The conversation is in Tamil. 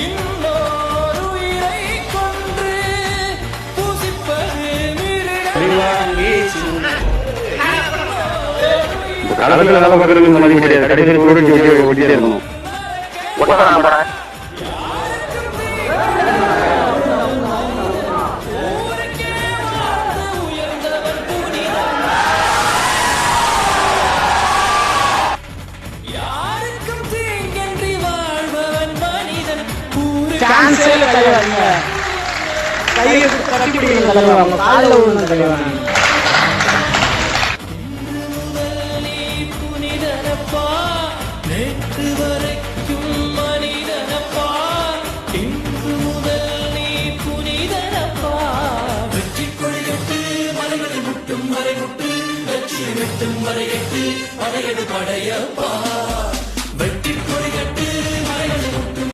இன்னொரு உயிரை கொன்று பூசிப்பது கடலுக்கு நல்ல பக்கத்துக்கு மதிப்பு கிடையாது. கடைசி ஓட்டிட்டே இருக்கணும். யாருக்கும் தீங்கன்றி வாழ்பவன் மனிதன். சான்ஸே இல்ல தலைவா. கையை கட்டி பிடிக்கணும் தலைவா. அவங்க காலில் விழுந்து தலைவா. புனிதனப்பா நேற்று வரைக்கும் மனிதனப்பா, இன்று முதல் நீ புனிதனப்பா. வெற்றி கொடிகட்டு மலைகளை முட்டும் வரை முட்டு, வெற்றி வெட்டும் வரை எட்டு படையடு படையப்பா.